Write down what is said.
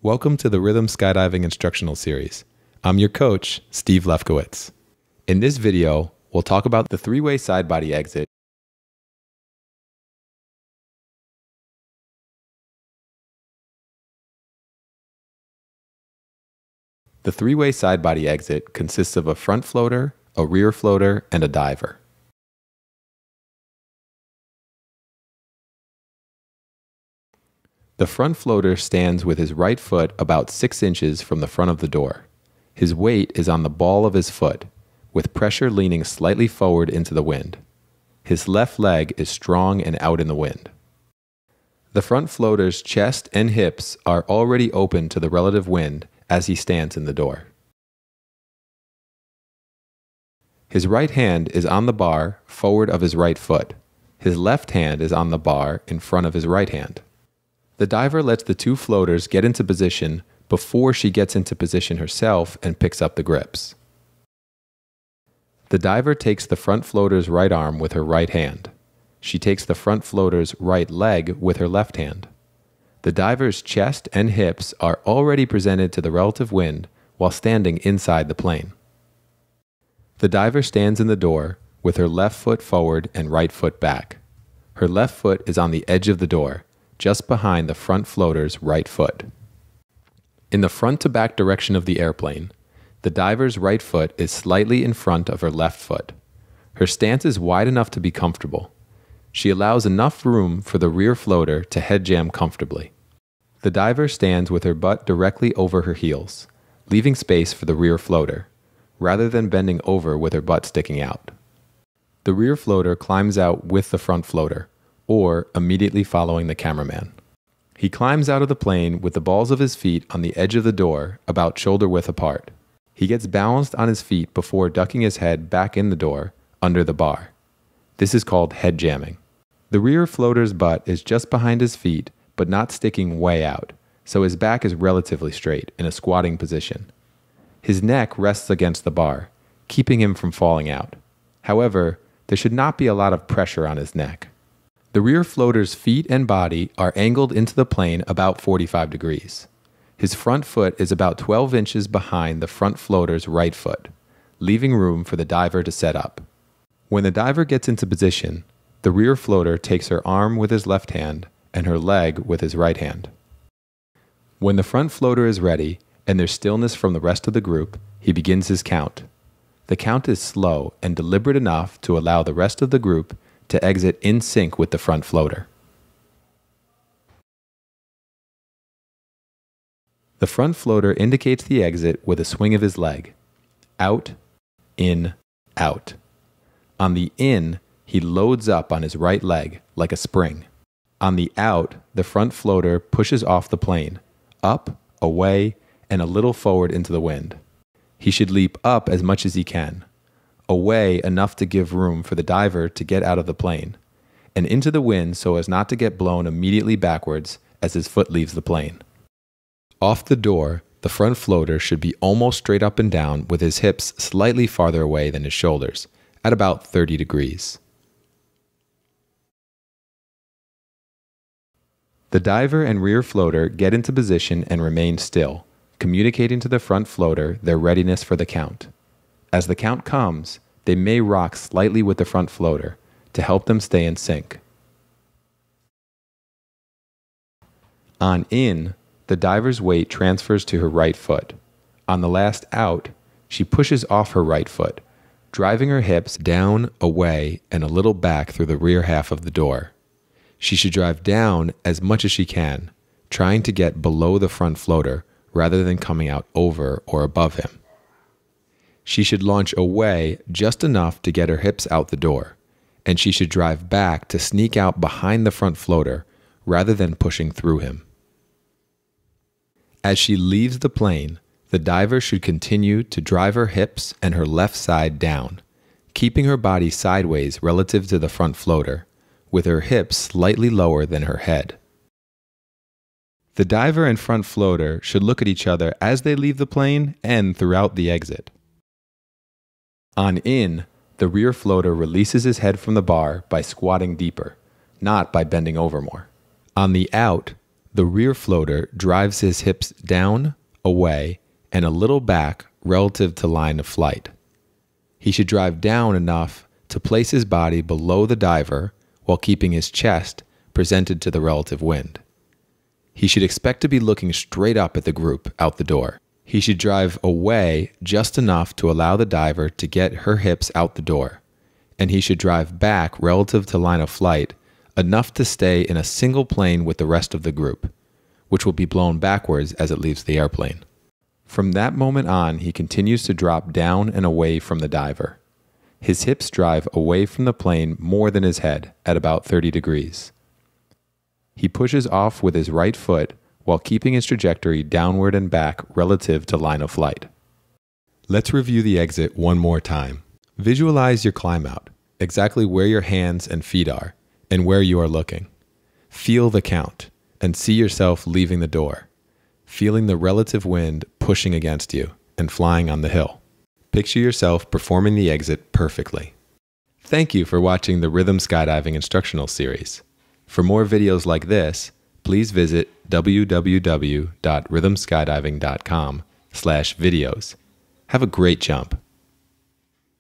Welcome to the Rhythm Skydiving Instructional Series. I'm your coach, Steve Lefkowitz. In this video, we'll talk about the three-way sidebody exit, The three-way sidebody exit consists of a front floater, a rear floater, and a diver. The front floater stands with his right foot about 6 inches from the front of the door. His weight is on the ball of his foot, with pressure leaning slightly forward into the wind. His left leg is strong and out in the wind. The front floater's chest and hips are already open to the relative wind as he stands in the door. His right hand is on the bar forward of his right foot. His left hand is on the bar in front of his right hand. The diver lets the two floaters get into position before she gets into position herself and picks up the grips. The diver takes the front floater's right arm with her right hand. She takes the front floater's right leg with her left hand. The diver's chest and hips are already presented to the relative wind while standing inside the plane. The diver stands in the door with her left foot forward and right foot back. Her left foot is on the edge of the door, just behind the front floater's right foot. In the front to back direction of the airplane, the diver's right foot is slightly in front of her left foot. Her stance is wide enough to be comfortable. She allows enough room for the rear floater to head jam comfortably. The diver stands with her butt directly over her heels, leaving space for the rear floater, rather than bending over with her butt sticking out. The rear floater climbs out with the front floater, or immediately following the cameraman. He climbs out of the plane with the balls of his feet on the edge of the door, about shoulder width apart. He gets balanced on his feet before ducking his head back in the door, under the bar. This is called head jamming. The rear floater's butt is just behind his feet, but not sticking way out, so his back is relatively straight in a squatting position. His neck rests against the bar, keeping him from falling out. However, there should not be a lot of pressure on his neck. The rear floater's feet and body are angled into the plane about 45 degrees. His front foot is about 12 inches behind the front floater's right foot, leaving room for the diver to set up. When the diver gets into position, the rear floater takes her arm with his left hand and her leg with his right hand. When the front floater is ready and there's stillness from the rest of the group, he begins his count. The count is slow and deliberate enough to allow the rest of the group to exit in sync with the front floater. The front floater indicates the exit with a swing of his leg. Out, in, out. On the in, he loads up on his right leg like a spring. On the out, the front floater pushes off the plane, up, away, and a little forward into the wind. He should leap up as much as he can, away enough to give room for the diver to get out of the plane, and into the wind so as not to get blown immediately backwards as his foot leaves the plane. Off the door, the front floater should be almost straight up and down with his hips slightly farther away than his shoulders, at about 30 degrees. The diver and rear floater get into position and remain still, communicating to the front floater their readiness for the count. As the count comes, they may rock slightly with the front floater to help them stay in sync. On in, the diver's weight transfers to her right foot. On the last out, she pushes off her right foot, driving her hips down, away, and a little back through the rear half of the door. She should drive down as much as she can, trying to get below the front floater rather than coming out over or above him. She should launch away just enough to get her hips out the door, and she should drive back to sneak out behind the front floater rather than pushing through him. As she leaves the plane, the diver should continue to drive her hips and her left side down, keeping her body sideways relative to the front floater, with her hips slightly lower than her head. The diver and front floater should look at each other as they leave the plane and throughout the exit. On in, the rear floater releases his head from the bar by squatting deeper, not by bending over more. On the out, The rear floater drives his hips down, away, and a little back relative to line of flight. He should drive down enough to place his body below the diver while keeping his chest presented to the relative wind. He should expect to be looking straight up at the group out the door. He should drive away just enough to allow the diver to get her hips out the door, and he should drive back relative to line of flight enough to stay in a single plane with the rest of the group, which will be blown backwards as it leaves the airplane. From that moment on, he continues to drop down and away from the diver. His hips drive away from the plane more than his head at about 30 degrees. He pushes off with his right foot while keeping his trajectory downward and back relative to line of flight. Let's review the exit one more time. Visualize your climb out, exactly where your hands and feet are, and where you are looking. Feel the count, and see yourself leaving the door, feeling the relative wind pushing against you and flying on the hill. Picture yourself performing the exit perfectly. Thank you for watching the Rhythm Skydiving Instructional Series. For more videos like this, please visit www.rhythmskydiving.com/videos. Have a great jump.